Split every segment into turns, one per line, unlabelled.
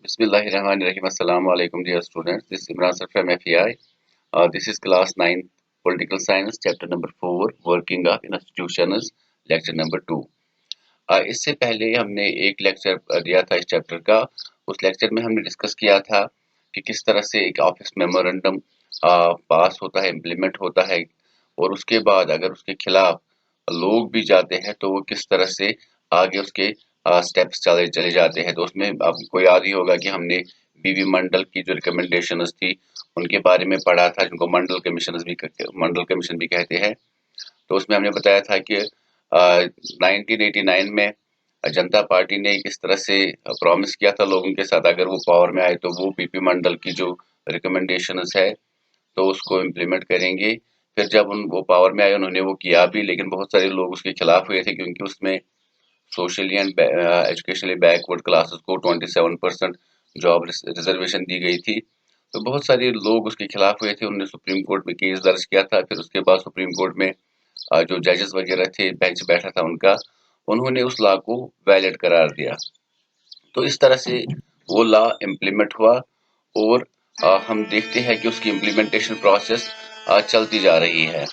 Bismillahirrahmanirrahim. Assalamu alaikum, dear students. This is Imran sir from FEI. This is class 9 Political Science, chapter number 4, Working of Institutions, lecture number 2. इससे पहले हमने एक lecture दिया था इस chapter का। उस लेक्चर में हमने डिस्कस किया था कि किस तरह से एक ऑफिस मेमोरेंडम पास होता है, इम्प्लीमेंट होता है, और उसके बाद अगर उसके खिलाफ लोग भी जाते हैं तो वो किस तरह से आगे उसके स्टेप्स चले चले जाते हैं। तो उसमें आपको याद ही होगा कि हमने बीवी मंडल की जो रिकमेंडेशंस थी उनके बारे में पढ़ा था, जिनको मंडल कमीशन भी कहते हैं। तो उसमें हमने बताया था कि 1989 में जनता पार्टी ने किस तरह से प्रॉमिस किया था लोगों के साथ, अगर वो पावर में आए तो वो पीपी मंडल की जो रिकमेंडेशंस है तो उसको इम्प्लीमेंट करेंगे। फिर जब वो पावर में आए उन्होंने वो किया भी, लेकिन बहुत सारे लोग उसके खिलाफ हुए थे क्योंकि उसमें socially and educationally backward classes को 27% जॉब रिजर्वेशन दी गई थी। तो बहुत सारे लोग उसके खिलाफ हुए थे, उन्होंने सुप्रीम कोर्ट में केस दर्ज किया था। फिर उसके बाद सुप्रीम कोर्ट में जो जजेस वगैरह थे, बेंच बैठा था उनका, उन्होंने उस लॉ को वैलिड करार दिया। तो इस तरह से वो लॉ इम्प्लीमेंट हुआ और हम देखते हैं कि उसकी इम्प्लीमेंटेशन प्रोसेस चलती जा रही है।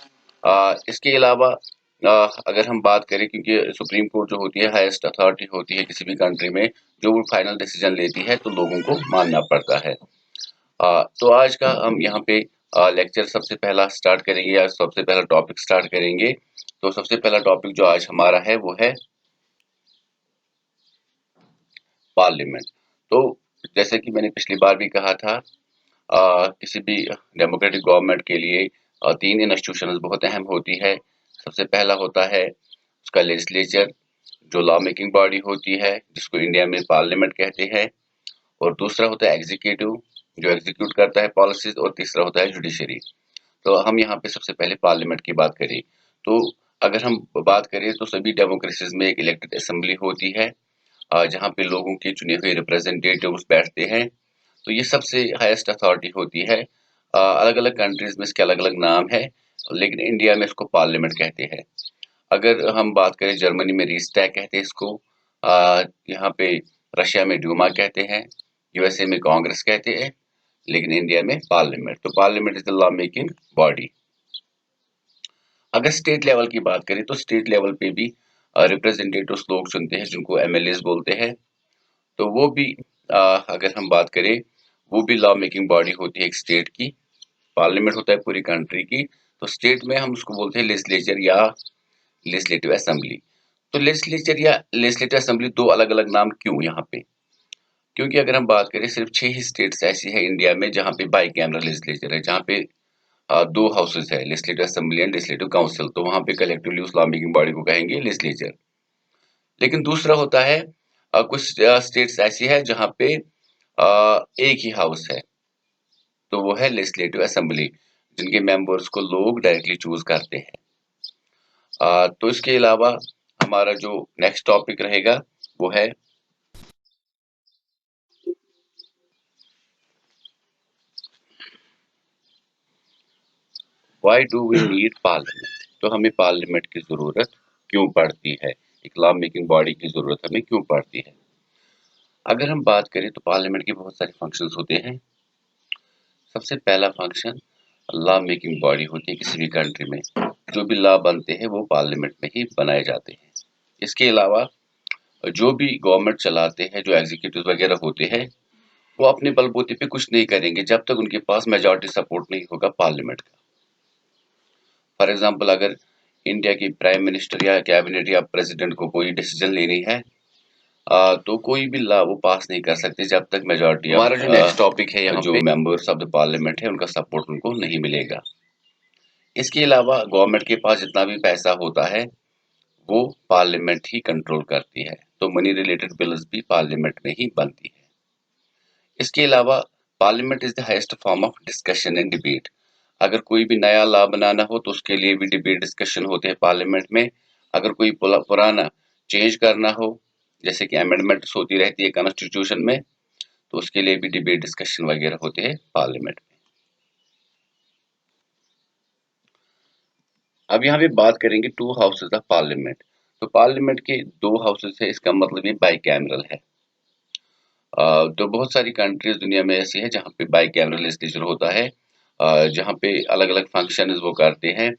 इसके अलावा अगर हम बात करें, क्योंकि सुप्रीम कोर्ट जो होती है हाईएस्ट अथॉरिटी होती है किसी भी कंट्री में, जो वो फाइनल डिसीजन लेती है तो लोगों को मानना पड़ता है। तो आज का हम यहाँ पे लेक्चर सबसे पहला स्टार्ट करेंगे, या सबसे पहला टॉपिक स्टार्ट करेंगे। तो सबसे पहला टॉपिक जो आज हमारा है वो है पार्लियामेंट। तो जैसे कि मैंने पिछली बार भी कहा था, किसी भी डेमोक्रेटिक गवर्नमेंट के लिए तीन इंस्टीट्यूशंस बहुत अहम होती है। सबसे पहला होता है उसका लेजिस्लेचर, जो लॉ मेकिंग बॉडी होती है, जिसको इंडिया में पार्लियामेंट कहते हैं। और दूसरा होता है एग्जीक्यूटिव, जो एग्जीक्यूट करता है पॉलिसीज। और तीसरा होता है जुडिशरी। तो हम यहाँ पे सबसे पहले पार्लियामेंट की बात करें तो अगर हम बात करें तो सभी डेमोक्रेसीज में एक इलेक्टेड असेंबली होती है, जहाँ पे लोगों के चुने हुए रिप्रेजेंटेटिव्स बैठते हैं। तो ये सबसे हाईएस्ट अथॉरिटी होती है। अलग अलग कंट्रीज में इसके अलग अलग नाम है, लेकिन इंडिया में इसको पार्लियामेंट कहते हैं। अगर हम बात करें, जर्मनी में रीस्टैग कहते हैं इसको, यहाँ पे रशिया में ड्यूमा कहते हैं, यूएसए में कांग्रेस कहते हैं, लेकिन इंडिया में पार्लियामेंट। तो parliament is the law making body. अगर स्टेट लेवल की बात करें तो स्टेट लेवल पे भी रिप्रेजेंटेटिव्स लोग चुनते हैं, जिनको एमएलएस बोलते हैं। तो वो भी अगर हम बात करें, वो भी लॉ मेकिंग बॉडी होती है एक स्टेट की। पार्लियामेंट होता है पूरी कंट्री की, तो स्टेट में हम उसको बोलते हैं लेजिस्लेचर या लेजिस्लेटिव असेंबली। तो लेजिस्लेचर या लेजिस्लेटिव असेंबली दो अलग अलग नाम क्यों यहाँ पे? क्योंकि अगर हम बात करें, सिर्फ 6 ही स्टेट्स ऐसी है इंडिया में जहाँ पे बाई कैमरल लेजिस्लेचर है, जहाँ पे दो हाउसेज है, legislative assembly and legislative council. तो वहां पे कलेक्टिवली उस लॉ मेकिंग बॉडी को कहेंगे लेजिस्लेचर। लेकिन दूसरा होता है, कुछ स्टेट्स ऐसी है जहां पे एक ही हाउस है, तो वो है लेजिस्लेटिव असेंबली, जिनके मेंबर्स को लोग डायरेक्टली चूज करते हैं। तो इसके अलावा हमारा जो नेक्स्ट टॉपिक रहेगा वो है why do we need parliament. तो हमें पार्लियामेंट की जरूरत क्यों पड़ती है, एक लॉ मेकिंग बॉडी की जरूरत हमें क्यों पड़ती है? अगर हम बात करें तो पार्लियामेंट के बहुत सारे फंक्शंस होते हैं। सबसे पहला फंक्शन, लॉ मेकिंग बॉडी होती है किसी भी कंट्री में। जो भी लॉ बनते हैं वो पार्लियामेंट में ही बनाए जाते हैं। इसके अलावा जो भी गवर्नमेंट चलाते हैं, जो एग्जीक्यूटिव वगैरह होते हैं, वो अपने बलबूते पे कुछ नहीं करेंगे जब तक उनके पास मेजॉरिटी सपोर्ट नहीं होगा पार्लियामेंट का। फॉर एग्जाम्पल, अगर इंडिया की प्राइम मिनिस्टर या कैबिनेट या प्रेसिडेंट को कोई डिसीजन लेनी है, तो कोई भी लॉ वो पास नहीं कर सकते जब तक मेजॉरिटी। हमारा जो नेक्स्ट टॉपिक है, यहाँ जो मेंबर्स ऑफ द पार्लियामेंट है उनका सपोर्ट उनको नहीं मिलेगा। इसके अलावा गवर्नमेंट के पास जितना भी पैसा होता है वो पार्लियामेंट ही कंट्रोल करती है, तो मनी रिलेटेड बिल्स भी पार्लियामेंट में ही बनती है। इसके अलावा parliament is the highest form of discussion and debate. अगर कोई भी नया लॉ बनाना हो तो उसके लिए भी डिबेट डिस्कशन होते हैं पार्लियामेंट में। अगर कोई पुराना चेंज करना हो, जैसे कि अमेंडमेंट्स होती रहती है कॉन्स्टिट्यूशन में, तो उसके लिए भी डिबेट डिस्कशन वगैरह होते हैं पार्लियामेंट में। अब यहाँ पे बात करेंगे टू हाउसेज ऑफ पार्लियामेंट। तो पार्लियामेंट के दो हाउसेज है, इसका मतलब ये बाई कैमरल है। तो बहुत सारी कंट्रीज दुनिया में ऐसी है जहाँ पे बाइकैमरल लेजिस्लेचर होता है, जहाँ पे अलग अलग फंक्शन वो करते हैं।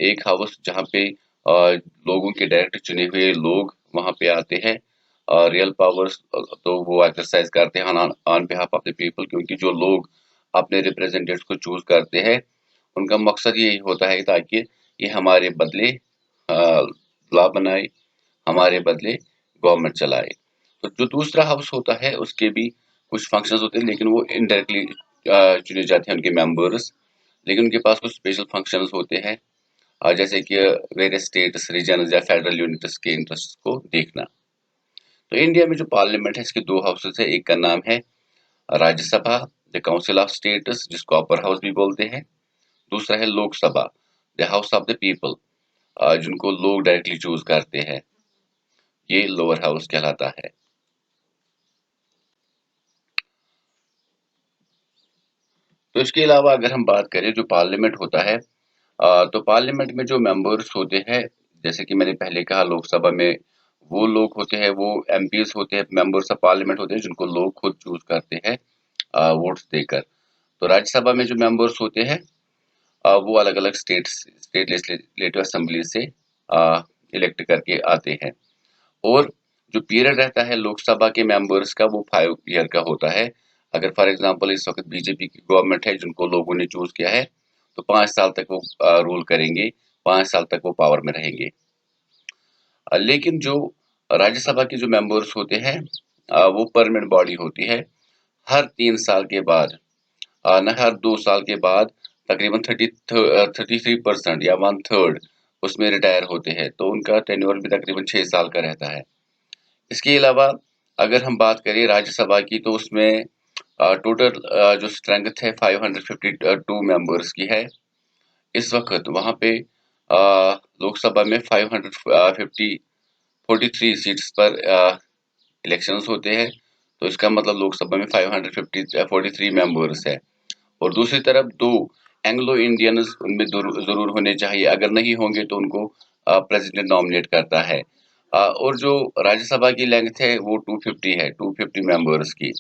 एक हाउस जहाँ पे लोगों के डायरेक्ट चुने हुए लोग वहाँ पे आते हैं, रियल पावर्स तो वो एक्सरसाइज करते हैं on behalf of the people, क्योंकि जो लोग अपने रिप्रेजेंटेटिव्स को चूज करते हैं उनका मकसद यही होता है ताकि ये हमारे बदले लॉ बनाए, हमारे बदले गवर्नमेंट चलाए। तो जो दूसरा हाउस होता है उसके भी कुछ फंक्शंस होते हैं, लेकिन वो इनडायरेक्टली चुने जाते हैं उनके मेंबर्स, लेकिन उनके पास कुछ स्पेशल फंक्शंस होते हैं, जैसे कि वेरियस स्टेट्स, रीजन या फेडरल यूनिट्स के इंटरेस्ट को देखना। तो इंडिया में जो पार्लियामेंट है इसके दो हाउसेस है, एक का नाम है Rajya Sabha, the council of states, जिसको अपर हाउस भी बोलते हैं। दूसरा है Lok Sabha, the house of the people, जिनको लोग डायरेक्टली चूज करते हैं, ये लोअर हाउस कहलाता है। तो इसके अलावा अगर हम बात करें जो पार्लियामेंट होता है, तो पार्लियामेंट में जो मेंबर्स होते हैं, जैसे कि मैंने पहले कहा लोकसभा में वो लोग होते हैं, वो एमपीज होते हैं, मेंबर्स ऑफ पार्लियामेंट होते हैं जिनको लोग खुद चूज करते हैं वोट्स देकर। तो राज्यसभा में जो मेंबर्स होते हैं वो अलग अलग स्टेट लेजिस्लेटिव असेंबली से इलेक्ट करके आते हैं। और जो पीरियड रहता है लोकसभा के मेंबर्स का वो 5 ईयर का होता है। अगर फॉर एग्जांपल इस वक्त बीजेपी की गवर्नमेंट है जिनको लोगों ने चूज किया है, तो 5 साल तक वो रूल करेंगे, 5 साल तक वो पावर में रहेंगे। लेकिन जो राज्यसभा के जो मेंबर्स होते हैं वो परमानेंट बॉडी होती है। हर 3 साल के बाद, न हर 2 साल के बाद, तकरीबन 33% या 1/3 उसमें रिटायर होते हैं, तो उनका टेन्योर भी तकरीबन 6 साल का रहता है। इसके अलावा अगर हम बात करें राज्यसभा की, तो उसमें टोटल जो स्ट्रेंथ है 552 मेंबर्स की है। इस वक्त वहां पे लोकसभा में 543 सीट्स पर इलेक्शंस होते हैं, तो इसका मतलब लोकसभा में 543 मेंबर्स है। और दूसरी तरफ दो एंग्लो इंडियंस उनमें जरूर होने चाहिए, अगर नहीं होंगे तो उनको प्रेसिडेंट नॉमिनेट करता है। और जो राज्यसभा की लेंथ है वो 250 है, 250 मेंबर्स की।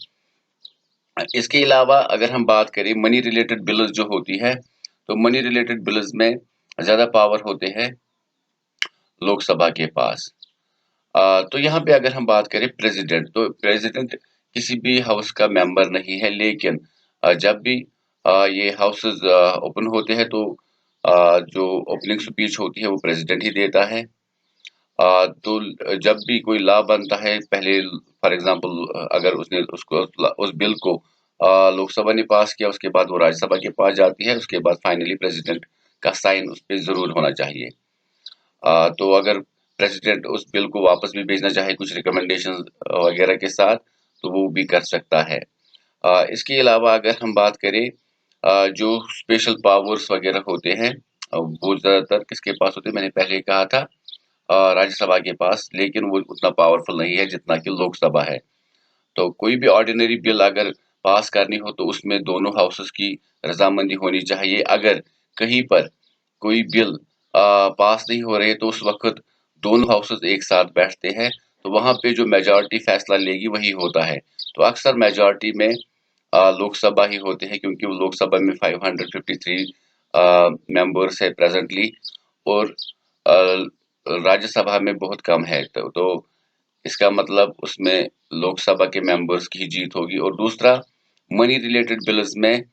इसके अलावा अगर हम बात करें मनी रिलेटेड बिल्स जो होती है, तो मनी रिलेटेड बिल्स में ज्यादा पावर होते हैं लोकसभा के पास। तो यहाँ पे अगर हम बात करें प्रेसिडेंट, तो प्रेसिडेंट किसी भी हाउस का मेंबर नहीं है, लेकिन जब भी ये हाउसेस ओपन होते हैं तो जो ओपनिंग स्पीच होती है वो प्रेसिडेंट ही देता है। तो जब भी कोई लॉ बनता है, पहले फॉर एग्जांपल अगर उसने उसको उस बिल को लोकसभा ने पास किया, उसके बाद वो राज्यसभा के पास जाती है, उसके बाद फाइनली प्रेसिडेंट का साइन उस पर जरूर होना चाहिए। तो अगर प्रेसिडेंट उस बिल को वापस भी भेजना चाहे कुछ रिकमेंडेशन वगैरह के साथ, तो वो भी कर सकता है। इसके अलावा अगर हम बात करें जो स्पेशल पावर्स वगैरह होते हैं, वो ज्यादातर किसके पास होते हैं, मैंने पहले कहा था राज्यसभा के पास, लेकिन वो उतना पावरफुल नहीं है जितना कि लोकसभा है। तो कोई भी ऑर्डिनरी बिल अगर पास करनी हो तो उसमें दोनों हाउसेस की रजामंदी होनी चाहिए। अगर कहीं पर कोई बिल पास नहीं हो रहे तो उस वक्त दोनों हाउसेस एक साथ बैठते हैं, तो वहां पे जो मेजॉरिटी फैसला लेगी वही होता है। तो अक्सर मेजॉरिटी में लोकसभा ही होते हैं, क्योंकि वो लोकसभा में 553 मेंबर्स है प्रेजेंटली, और राज्यसभा में बहुत कम है। तो इसका मतलब उसमें लोकसभा के मेंबर्स की जीत होगी। और दूसरा, मनी रिलेटेड बिल्स में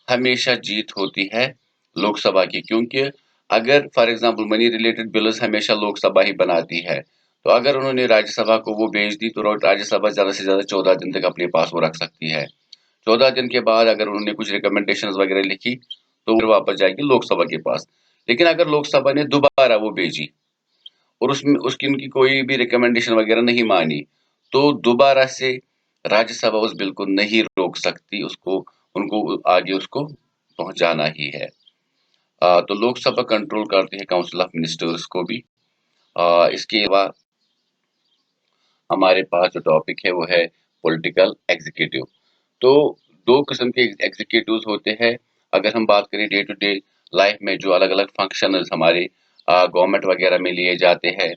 हमेशा जीत होती है लोकसभा की, क्योंकि अगर for example money related bills हमेशा लोकसभा ही बनाती है, तो अगर उन्होंने राज्यसभा को वो भेज दी तो राज्यसभा ज्यादा से ज्यादा 14 दिन तक अपने पास वो रख सकती है। 14 दिन के बाद अगर उन्होंने कुछ रिकमेंडेशन वगैरह लिखी तो फिर वापस जाएगी लोकसभा के पास। लेकिन अगर लोकसभा ने दोबारा वो भेजी और उसमें उसकी उनकी कोई भी रिकमेंडेशन वगैरह नहीं मानी, तो दोबारा से राज्यसभा उस बिल को नहीं रोक सकती, उसको उनको आगे उसको पहुंचाना ही है। तो लोकसभा कंट्रोल करती है काउंसिल ऑफ मिनिस्टर्स को भी। इसके अलावा हमारे पास जो टॉपिक है वो है पॉलिटिकल एग्जीक्यूटिव। तो दो किस्म के एग्जीक्यूटिव्स होते हैं। अगर हम बात करें डे टू डे लाइफ में जो अलग अलग फंक्शन हमारे गवर्नमेंट वगैरह में लिए जाते हैं,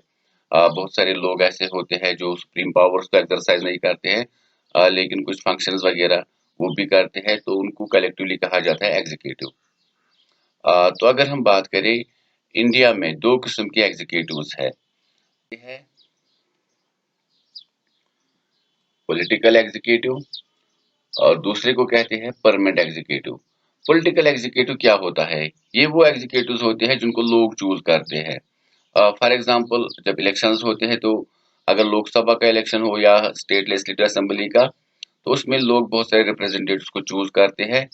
बहुत सारे लोग ऐसे होते हैं जो सुप्रीम पावर्स को एक्सरसाइज नहीं करते हैं, लेकिन कुछ फंक्शंस वगैरह वो भी करते हैं, तो उनको कलेक्टिवली कहा जाता है एग्जीक्यूटिव। तो अगर हम बात करें, इंडिया में दो किस्म के एग्जीक्यूटिव्स है पॉलिटिकल एग्जीक्यूटिव और दूसरे को कहते हैं परमानेंट एग्जीक्यूटिव। पॉलिटिकल एग्जीक्यूटिव क्या होता है? ये वो एग्जीक्यूटिव्स होते हैं जिनको लोग चूज करते हैं। फॉर एग्जांपल, जब इलेक्शंस होते हैं, तो अगर लोकसभा का इलेक्शन हो या स्टेट लेजिस्लेटिव असेंबली का, तो उसमें लोग बहुत सारे रिप्रेजेंटेटिव्स को चूज करते हैं,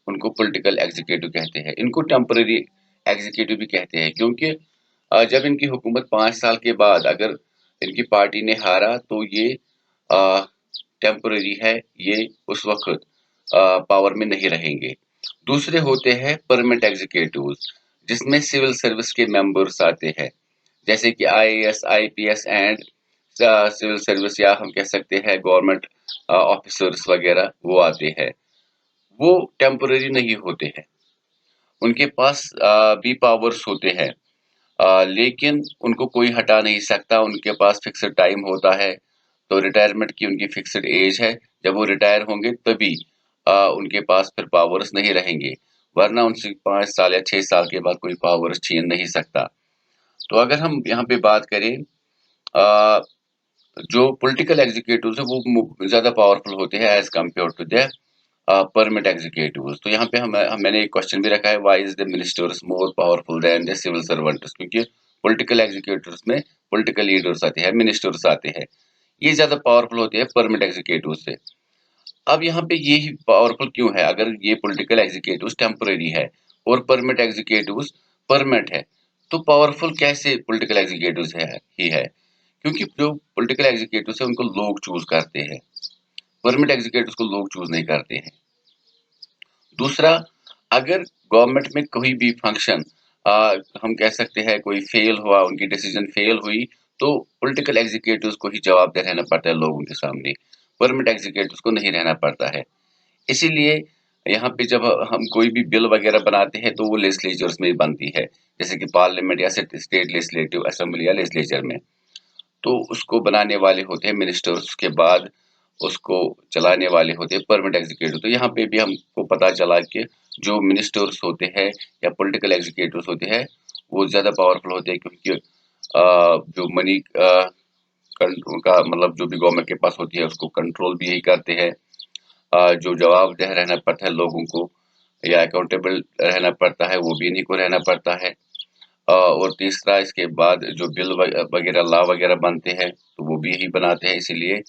उनको पॉलिटिकल एग्जीक्यूटिव कहते हैं। इनको टेम्पररी एग्जीक्यूटिव भी कहते हैं, क्योंकि जब इनकी हुकूमत 5 साल के बाद अगर इनकी पार्टी ने हारा, तो ये टेम्पररी है, ये उस वक्त पावर में नहीं रहेंगे। दूसरे होते हैं परमानेंट एग्जीक्यूटिव्स, जिसमें सिविल सर्विस के मेंबर्स आते हैं, जैसे कि IAS, IPS and civil service, या हम कह सकते हैं गवर्नमेंट ऑफिसर्स वगैरह, वो आते हैं। वो टेम्पररी नहीं होते हैं, उनके पास भी पावर्स होते हैं, लेकिन उनको कोई हटा नहीं सकता, उनके पास फिक्स्ड टाइम होता है। तो रिटायरमेंट की उनकी फिक्स्ड एज है, जब वो रिटायर होंगे तभी उनके पास फिर पावर्स नहीं रहेंगे, वरना उनसे 5 साल या 6 साल के बाद कोई पावर्स छीन नहीं सकता। तो अगर हम यहाँ पे बात करें, अ, जो पॉलिटिकल एग्जीक्यूटिव्स है वो ज्यादा पावरफुल होते हैं as compare to the permanent executives. तो यहाँ पे मैंने एक क्वेश्चन भी रखा है, why is the ministers more powerful than the civil servants? क्योंकि पॉलिटिकल एग्जीक्यूटिव्स में पॉलिटिकल लीडर्स आते हैं, मिनिस्टर्स आते हैं, ये ज्यादा पावरफुल होते हैं परमानेंट एग्जीक्यूटिव से। अब यहाँ पे ये ही पावरफुल क्यों है? अगर ये पॉलिटिकल एग्जीक्यूटिव टेम्पररी है और परमानेंट एग्जीक्यूटिव परमानेंट है, तो पावरफुल कैसे पॉलिटिकल एग्जीक्यूटिव है ही है? क्योंकि जो पॉलिटिकल एग्जीक्यूटिव है उनको लोग चूज करते हैं, परमानेंट एग्जीक्यूटिव को लोग चूज नहीं करते हैं। दूसरा, अगर गवर्नमेंट में कोई भी फंक्शन हम कह सकते हैं कोई फेल हुआ, उनकी डिसीजन फेल हुई, तो पॉलिटिकल एग्जीक्यूटिव्स को ही जवाबदेह रहना पड़ता है लोगों के सामने, परमानेंट एग्जीक्यूटिव्स को नहीं रहना पड़ता है। इसीलिए यहाँ पे जब हम कोई भी बिल वगैरह बनाते हैं, तो वो लेजिस्लेचर्स में ही बनती है, जैसे कि पार्लियामेंट या स्टेट लेजिस्लेटिव असेंबली या लेजिस्लेचर में। तो उसको बनाने वाले होते हैं मिनिस्टर्स, उसके बाद उसको चलाने वाले होते हैं परमानेंट एग्जीक्यूटिव। तो यहाँ पे भी हमको पता चला कि जो मिनिस्टर्स होते हैं या पॉलिटिकल एग्जीक्यूटिव्स होते हैं, वो ज्यादा पावरफुल होते हैं, क्योंकि जो मनी का मतलब जो भी गवर्नमेंट के पास होती है उसको कंट्रोल भी यही करते हैं। जो जवाबदेह रहना पड़ता है लोगों को या अकाउंटेबल रहना पड़ता है, वो भी इन्हीं को रहना पड़ता है। और तीसरा, इसके बाद जो बिल वगैरह लॉ वगैरह बनते हैं, तो वो भी यही बनाते हैं। इसीलिए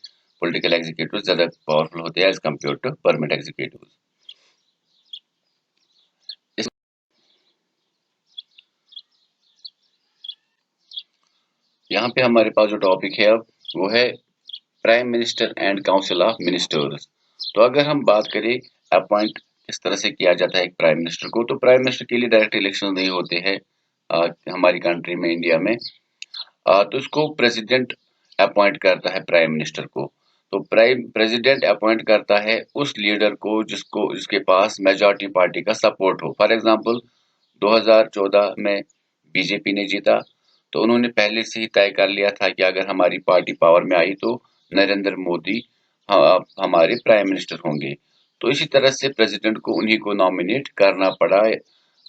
पॉलिटिकल एग्जीक्यूटिव ज्यादा पावरफुल होते हैं as compare to permanent executive. यहाँ पे हमारे पास जो टॉपिक है अब, वो है prime minister and council of ministers. तो अगर हम बात करें अपॉइंट किस तरह से किया जाता है एक प्राइम मिनिस्टर को, तो प्राइम मिनिस्टर के लिए डायरेक्ट इलेक्शन नहीं होते हैं हमारी कंट्री में, इंडिया में। तो इसको प्रेसिडेंट अपॉइंट करता है प्राइम मिनिस्टर को। तो प्राइम प्रेसिडेंट अपॉइंट करता है उस लीडर को जिसके पास मेजॉरिटी पार्टी का सपोर्ट हो। फॉर एग्जांपल, 2014 में बीजेपी ने जीता, तो उन्होंने पहले से ही तय कर लिया था कि अगर हमारी पार्टी पावर में आई तो नरेंद्र मोदी हमारे प्राइम मिनिस्टर होंगे। तो इसी तरह से प्रेसिडेंट को उन्हीं को नॉमिनेट करना पड़ा,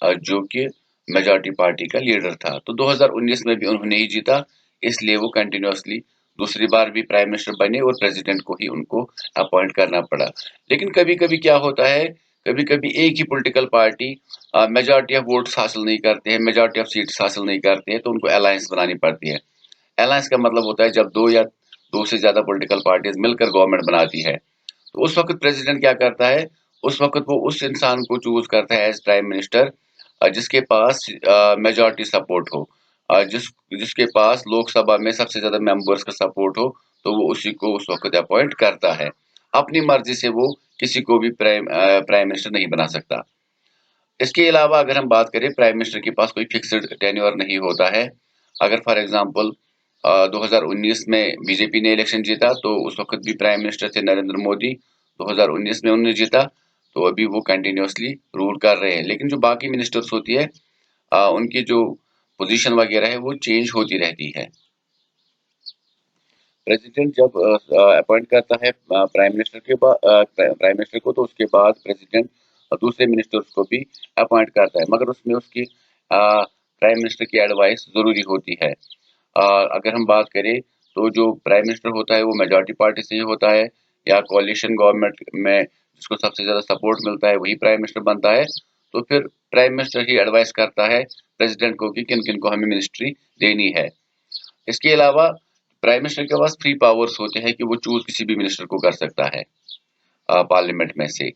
जो कि मेजॉरिटी पार्टी का लीडर था। तो 2019 में भी उन्होंने ही जीता, इसलिए वो कंटिन्यूअसली दूसरी बार भी प्राइम मिनिस्टर बने और प्रेसिडेंट को ही उनको अपॉइंट करना पड़ा। लेकिन कभी कभी क्या होता है, कभी कभी एक ही political party majority of votes हासिल नहीं करते हैं, मेजॉरिटी ऑफ सीट्स हासिल नहीं करते हैं, तो उनको अलायंस बनानी पड़ती है। अलायंस का मतलब होता है जब दो या दो से ज्यादा पॉलिटिकल पार्टीज मिलकर गवर्नमेंट बनाती है। तो उस वक्त प्रेसिडेंट क्या करता है, उस वक्त वो उस इंसान को चूज करता है एज प्राइम मिनिस्टर जिसके पास मेजॉरिटी सपोर्ट हो, जिसके पास लोकसभा में सबसे ज्यादा मेंबर्स का सपोर्ट हो, तो वो उसी को उस वक्त अपॉइंट करता है। अपनी मर्जी से वो किसी को भी प्राइम मिनिस्टर नहीं बना सकता। इसके अलावा अगर हम बात करें, प्राइम मिनिस्टर के पास कोई फिक्स्ड टेन्योर नहीं होता है। अगर फॉर एग्जांपल 2019 में बीजेपी ने इलेक्शन जीता, तो उस वक्त भी प्राइम मिनिस्टर थे नरेंद्र मोदी, 2019 में उन्होंने जीता, तो अभी वो कंटिन्यूअसली रूल कर रहे हैं। लेकिन जो बाकी मिनिस्टर्स होती है, उनकी जो पोजीशन वगैरह है वो चेंज होती रहती है। प्रेसिडेंट जब अपॉइंट करता है प्राइम मिनिस्टर के बाद प्राइम मिनिस्टर को, तो उसके बाद प्रेसिडेंट दूसरे मिनिस्टर्स को भी अपॉइंट करता है, मगर उसमें उसकी प्राइम मिनिस्टर की एडवाइस जरूरी होती है। अगर हम बात करें तो जो प्राइम मिनिस्टर होता है वो मेजॉरिटी पार्टी से ही होता है, या कोalition गवर्नमेंट में जिसको सबसे ज्यादा सपोर्ट मिलता है वही प्राइम मिनिस्टर बनता है। तो फिर प्राइम मिनिस्टर ही एडवाइस करता है प्रेसिडेंट को कि किन किन को हमें मिनिस्ट्री देनी है। इसके अलावा प्राइम मिनिस्टर के पास फ्री पावर्स होते हैं कि वो चूज किसी भी मिनिस्टर को कर सकता है पार्लियामेंट में से।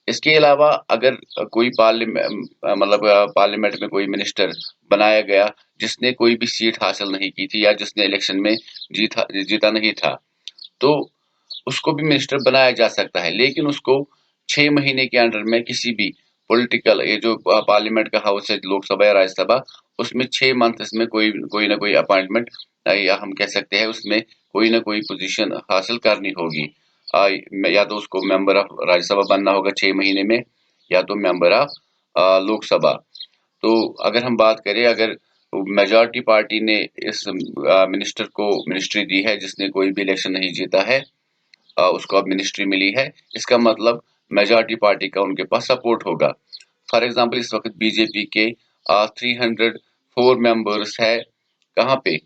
इसके अलावा अगर कोई मतलब पार्लियामेंट में कोई मिनिस्टर बनाया गया जिसने कोई भी सीट हासिल नहीं की थी, या जिसने इलेक्शन में जीता नहीं था, तो उसको भी मिनिस्टर बनाया जा सकता है, लेकिन उसको 6 महीने के अंडर में किसी भी पॉलिटिकल, ये जो पार्लियामेंट का हाउस है, लोकसभा या राज्यसभा, उसमें 6 मंथ में कोई कोई ना कोई अपॉइंटमेंट, या हम कह सकते हैं उसमें कोई ना कोई पोजीशन हासिल करनी होगी। या तो उसको मेंबर ऑफ राज्यसभा बनना होगा 6 महीने में, या तो मेंबर ऑफ लोकसभा। तो अगर हम बात करें, अगर मेजॉरिटी पार्टी ने इस मिनिस्टर को मिनिस्ट्री दी है जिसने कोई भी इलेक्शन नहीं जीता है, उसको अब मिनिस्ट्री मिली है, इसका मतलब मेजॉरिटी पार्टी का उनके पास सपोर्ट होगा। फॉर एग्जांपल इस वक्त बीजेपी के 304 मेंबर्स है, कहाँ पे,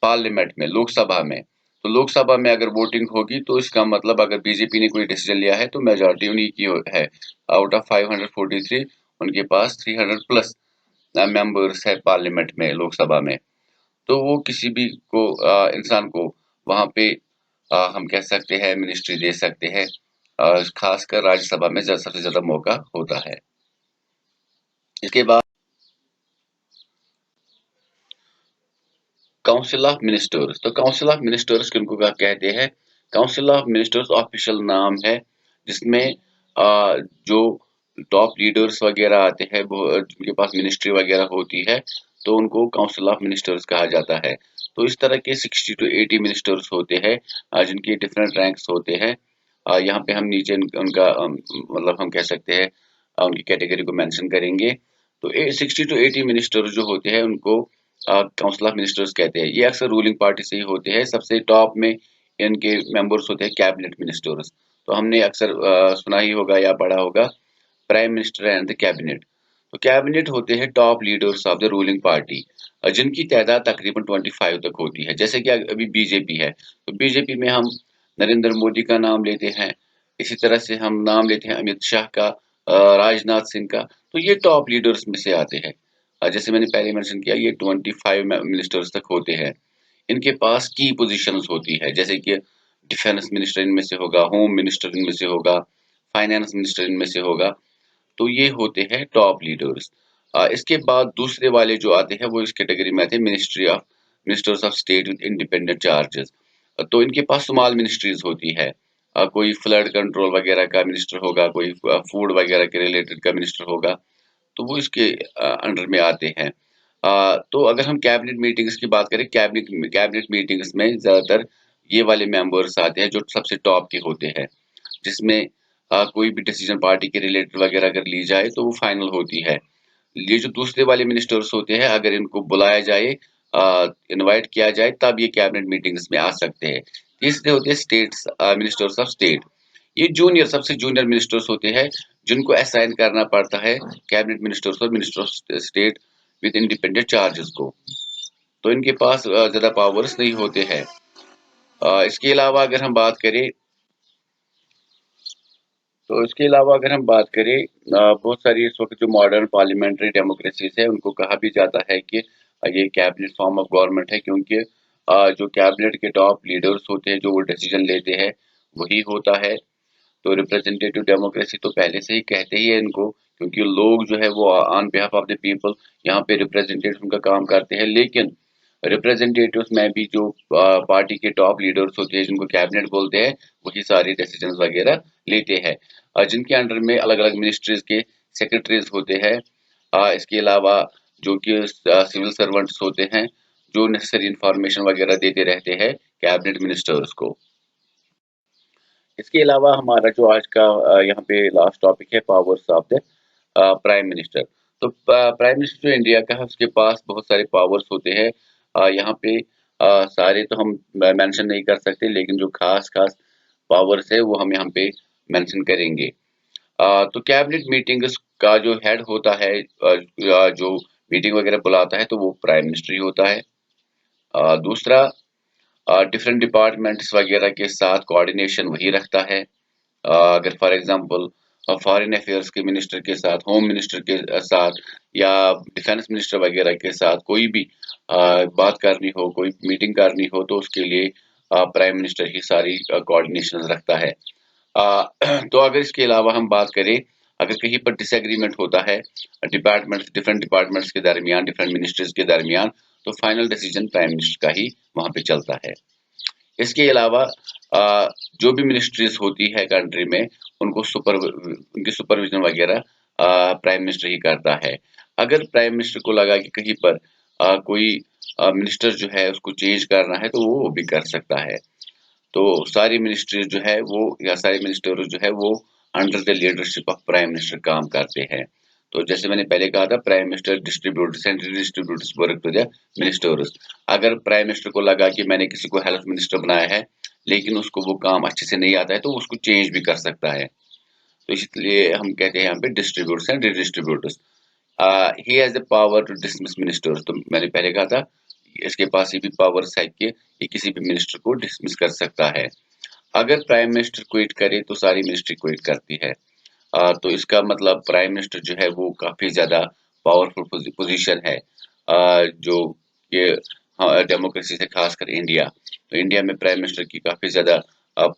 पार्लियामेंट में, लोकसभा में। तो लोकसभा में अगर वोटिंग होगी तो इसका मतलब अगर बीजेपी ने कोई डिसीजन लिया है तो मेजॉरिटी उन्हीं की है। आउट ऑफ 543 उनके पास 300 प्लस मेंबर्स है पार्लियामेंट में, लोकसभा में। तो वो किसी भी को इंसान को वहां पे हम कह सकते हैं मिनिस्ट्री दे सकते हैं। खासकर राज्यसभा में सबसे ज्यादा मौका होता है। इसके बाद काउंसिल ऑफ मिनिस्टर्स। तो काउंसिल ऑफ मिनिस्टर्स किनको कहते हैं? काउंसिल ऑफ मिनिस्टर्स ऑफिशियल नाम है जिसमें जो टॉप लीडर्स वगैरह आते हैं, जिनके पास मिनिस्ट्री वगैरह होती है, तो उनको काउंसिल ऑफ मिनिस्टर्स कहा जाता है। तो इस तरह के 60 to 80 मिनिस्टर्स होते हैं, जिनके डिफरेंट रैंक्स होते हैं। यहाँ पे हम नीचे उनका मतलब हम कह सकते हैं उनकी कैटेगरी को मेंशन करेंगे। तो 60 to 80 मिनिस्टर्स जो होते हैं उनको काउंसिल ऑफ मिनिस्टर्स कहते हैं। ये अक्सर रूलिंग पार्टी से ही होते हैं। सबसे टॉप में इनके मेंबर्स होते हैं कैबिनेट मिनिस्टर्स। तो हमने अक्सर सुना ही होगा या पढ़ा होगा, prime minister and the cabinet. तो कैबिनेट होते हैं top leaders of the ruling party, जिनकी तादाद तकरीबन 25 तक होती है। जैसे कि अभी बीजेपी है, तो बीजेपी में हम नरेंद्र मोदी का नाम लेते हैं, इसी तरह से हम नाम लेते हैं अमित शाह का, राजनाथ सिंह का। तो ये टॉप लीडर्स में से आते हैं। जैसे मैंने पहले मेंशन किया, ये 25 मिनिस्टर्स तक होते हैं। इनके पास की पोजीशंस होती है, जैसे कि डिफेंस मिनिस्टर इनमें से होगा, होम मिनिस्टर इनमें से होगा, फाइनेंस मिनिस्टर इनमें से होगा। तो ये होते हैं टॉप लीडर्स। इसके बाद दूसरे वाले जो आते हैं वो इस कैटेगरी में आते हैं ministers of state with independent charges. तो इनके पास स्मॉल मिनिस्ट्रीज होती है। कोई फ्लड कंट्रोल वगैरह का मिनिस्टर होगा, कोई फूड वगैरह के रिलेटेड का मिनिस्टर होगा, तो वो इसके अंडर में आते हैं। तो अगर हम कैबिनेट मीटिंग्स की बात करें, कैबिनेट मीटिंग्स में ज्यादातर ये वाले मेंबर्स आते हैं जो सबसे टॉप के होते हैं, जिसमें कोई भी डिसीजन पार्टी के रिलेटेड वगैरह अगर ली जाए तो वो फाइनल होती है। ये जो दूसरे वाले मिनिस्टर्स होते हैं, अगर इनको बुलाया जाए, इनवाइट किया जाए, तब ये कैबिनेट मीटिंग्स में आ सकते हैं। तीसरे होते हैं स्टेट्स, मिनिस्टर्स ऑफ स्टेट। ये सबसे जूनियर मिनिस्टर्स होते हैं, जिनको असाइन करना पड़ता है कैबिनेट मिनिस्टर्स और minister of state with independent charges को। तो इनके पास ज्यादा पावर्स नहीं होते हैं। इसके अलावा अगर हम बात करें, बहुत सारी इस वक्त जो मॉडर्न पार्लियामेंट्री डेमोक्रेसीज है उनको कहा भी जाता है कि ये कैबिनेट फॉर्म ऑफ गवर्नमेंट है, क्योंकि जो कैबिनेट के टॉप लीडर्स होते हैं जो वो डिसीजन लेते हैं वही होता है। तो रिप्रेजेंटेटिव डेमोक्रेसी तो पहले से ही कहते ही है इनको, क्योंकि लोग जो है वो on behalf of the people यहाँ पे रिप्रेजेंटेटिव उनका काम करते हैं। लेकिन रिप्रेजेंटेटिव्स में भी जो पार्टी के टॉप लीडर्स होते हैं जिनको कैबिनेट बोलते हैं, वही सारे डिसीजंस वगैरह लेते हैं, जिनके अंडर में अलग अलग मिनिस्ट्रीज के सेक्रेटरीज होते हैं। इसके अलावा जो कि सिविल सर्वेंट्स होते हैं जो नेसेसरी इंफॉर्मेशन वगैरह देते रहते हैं कैबिनेट मिनिस्टर्स को। इसके अलावा हमारा जो आज का यहाँ पे लास्ट टॉपिक है, powers of the prime minister. तो प्राइम मिनिस्टर जो इंडिया का है उसके पास बहुत सारे पावर्स होते हैं। यहाँ पे सारे तो हम मेंशन नहीं कर सकते, लेकिन जो खास खास पावर्स है वो हम यहाँ पे मेंशन करेंगे। तो कैबिनेट मीटिंग्स का जो हेड होता है, जो मीटिंग वगैरह बुलाता है, तो वो प्राइम मिनिस्टर ही होता है। दूसरा, डिफरेंट डिपार्टमेंट्स वगैरह के साथ कोऑर्डिनेशन वही रखता है। अगर फॉर एग्जांपल फॉरेन अफेयर्स के मिनिस्टर के साथ, होम मिनिस्टर के साथ, या डिफेंस मिनिस्टर वगैरह के साथ कोई भी बात करनी हो, कोई मीटिंग करनी हो, तो उसके लिए प्राइम मिनिस्टर ही सारी कोऑर्डिनेशन रखता है। तो अगर इसके अलावा हम बात करें, अगर कहीं पर डिसएग्रीमेंट होता है डिफरेंट डिपार्टमेंट्स के दरमियान, डिफरेंट मिनिस्टर्स के दरमियान, तो फाइनल डिसीजन प्राइम मिनिस्टर का ही वहां पे चलता है। इसके अलावा जो भी मिनिस्ट्रीज होती है कंट्री में, उनकी सुपरविजन वगैरह प्राइम मिनिस्टर ही करता है। अगर प्राइम मिनिस्टर को लगा कि कहीं पर कोई मिनिस्टर जो है उसको चेंज करना है, तो वो भी कर सकता है। तो सारी मिनिस्ट्रीज जो है वो, या सारे मिनिस्टर जो है वो under the leadership of prime minister काम करते हैं। तो जैसे मैंने पहले कहा था, prime minister distributors and redistributors work to the ministers. अगर प्राइम मिनिस्टर को लगा कि मैंने किसी को हेल्थ मिनिस्टर बनाया है, लेकिन उसको वो काम अच्छे से नहीं आता है, तो उसको चेंज भी कर सकता है। तो इसलिए हम कहते हैं यहाँ पे distributors and redistributors. He has the power to dismiss ministers. तो मैंने पहले कहा था, इसके पास ये भी पावर्स है कि ये किसी भी मिनिस्टर को डिसमिस कर सकता है। अगर प्राइम मिनिस्टर क्विट करे, तो सारी मिनिस्ट्री क्विट करती है। तो इसका मतलब प्राइम मिनिस्टर जो है वो काफी ज्यादा पावरफुल पोजीशन है। जो ये डेमोक्रेसी से खासकर इंडिया, तो इंडिया में प्राइम मिनिस्टर की काफी ज्यादा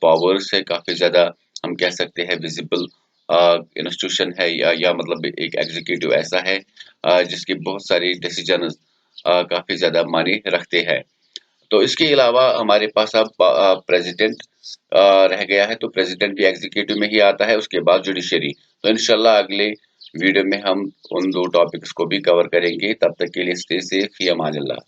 पावर्स है, काफी ज्यादा हम कह सकते हैं विजिबल इंस्टीट्यूशन है, या मतलब एक एग्जीक्यूटिव ऐसा है जिसके बहुत सारे डिसीजन काफी ज्यादा मायने रखते हैं। तो इसके अलावा हमारे पास अब प्रेसिडेंट रह गया है। तो प्रेसिडेंट भी एग्जीक्यूटिव में ही आता है, उसके बाद जुडिशरी। तो इंशाल्लाह अगले वीडियो में हम उन दो टॉपिक्स को भी कवर करेंगे। तब तक के लिए स्टे सेफ, फी अमान अल्लाह।